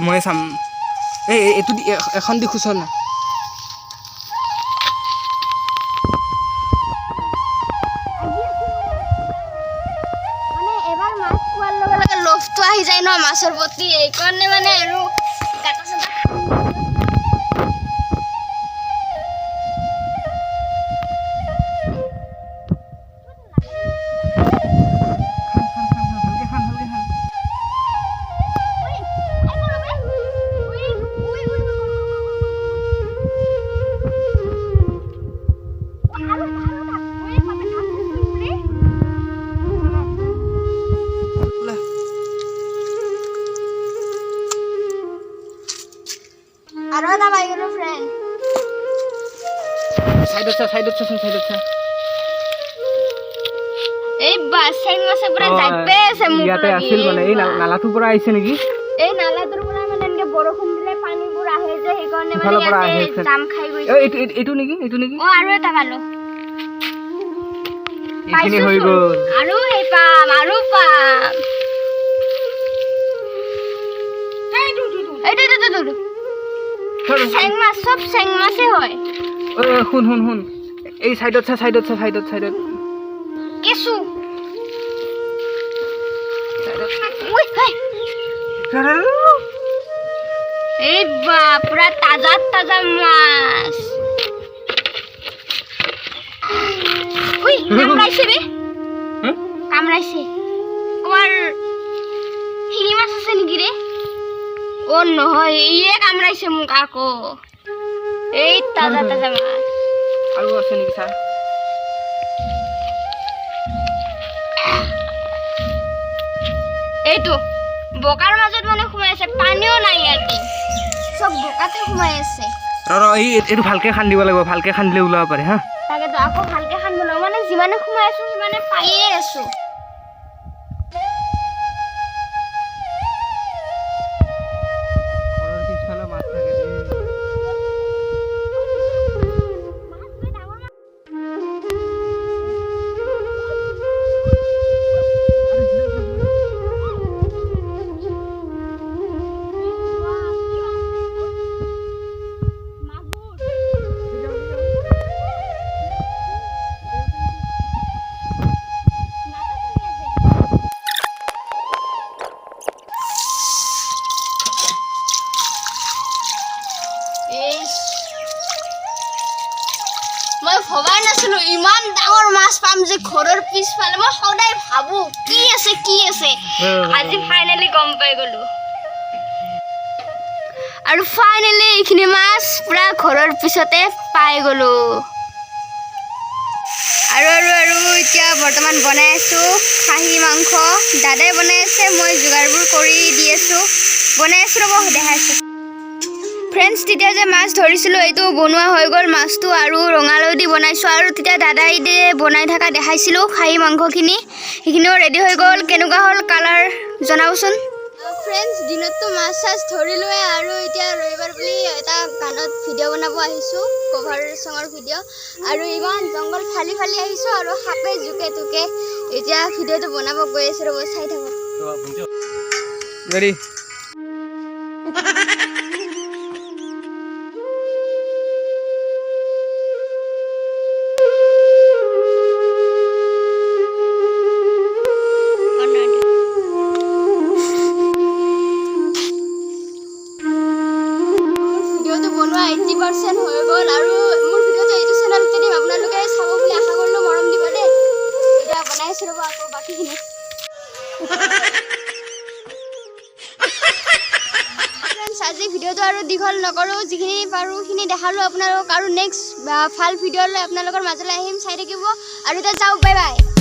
মই চাম এই এটো এখন দি খুছ না মানে এবাৰ মাছ খোৱাৰ লগে লগে লোভটো আহি যায় ন মাছৰ প্ৰতি এইকাৰণে মানে আৰু গাটা চাটা আৰু এটা পাই গলো ফ্ৰেন্ড সাইডত চা এই বাসেং মাছে পুৰা যাইবে আছে মোক ইয়াতে আছিল মানে এই নালাটো পৰা আহিছে নেকি এই নালাটোৰ পৰা মানে এনেকে বৰষুণ দিলে পানীবোৰ আহে যে সেইকাৰণে মানে ইয়াতে জাম খাই গৈছে এইটো নেকি অ আৰু এটা পালো এইখিনি হৈ গ'ল আৰু এই পাম এইটো সব চেং মাছে হয় ও শুন এই সাইডত চা কেসু এই বা পুরা তাজা মাছ উই কামড়াইছে রে কামড়াইছে তোমার শিঙি মাছ আছে নেকি রে ও নহয় ইয়ে কামড়াইছে মোক আকৌ এই তাজা মাছ আৰু আছে নেকি চা এইটো বোকাৰ মাজত মানে সোমাই আছে পানীও নাই ইয়াতে সব বোকাতে সোমাই আছে ৰ এইটো ভালকে খান্দিব লাগিব ভালকে খান্দিলে ওলাব পাৰে হা তাকেতো আকৌ ভালকে খান্দিব লাগিব মানে যিমানে সোমাই আছো সিমানে পাইয়ে আছো ঘৰৰ পিছফালে মাছ থাকে মই ভবাই নাছিলো ইমান ডাঙৰ মাছ পাম যে ঘৰৰ পিছফালে মই সদায় ভাবো কি আছে আজি ফাইনালি গম পাই গলো আৰু ফাইনালি এইখিনি মাছ পুৰা ঘৰৰ পিছতে পাই গলো আৰু এতিয়া বৰ্তমান বনাই আছো খাহী মাংস দাদাই বনাই আছে মই যোগাৰবোৰ কৰি দি আছো বনাই আছো ৰব দেখাইছো ফ্ৰেন্ডছ তেতিয়া যে মাছ ধৰিছিলো এইটো বনোৱা হৈ গ'ল মাছটো আৰু ৰঙালাও দি বনাইছো আৰু তেতিয়া দাদাই দে বনাই থকা দেখাইছিলো খাহী মাংসখিনি সেইখিনিও ৰেডি হৈ গ'ল কেনেকুৱা হ'ল কালাৰ জনাবচোন ফ্ৰেন্ডছ দিনততো মাছ চাছ ধৰিলোৱে আৰু এতিয়া ৰবিবাৰ বুলি এটা গানত ভিডিঅ' বনাব আহিছো কভাৰ চঙৰ ভিডিঅ' আৰু ইমান জংঘল ফালি আহিছো আৰু সাপে জুকে তুকে এতিয়া ভিডিঅ'টো বনাব গৈ আছো ৰ'ব চাই থাকক ৰেডি বনোৱা 80% হৈ গ'ল আৰু মোৰ ভিডিঅ'টো এইটো চেনেলতে দিম আপোনালোকে চাব বুলি আশা কৰিলো মৰম দিব দেই এতিয়া বনাই আছো ৰ'ব আকৌ বাকীখিনি আজি ভিডিঅ'টো আৰু দীঘল নকৰো যিখিনি পাৰো খিনি দেখালো আপোনালোকক আৰু নেক্সট ভাল ভিডিঅ' লৈ আপোনালোকৰ মাজলৈ আহিম চাই থাকিব আৰু এতিয়া যাওক বাই বাই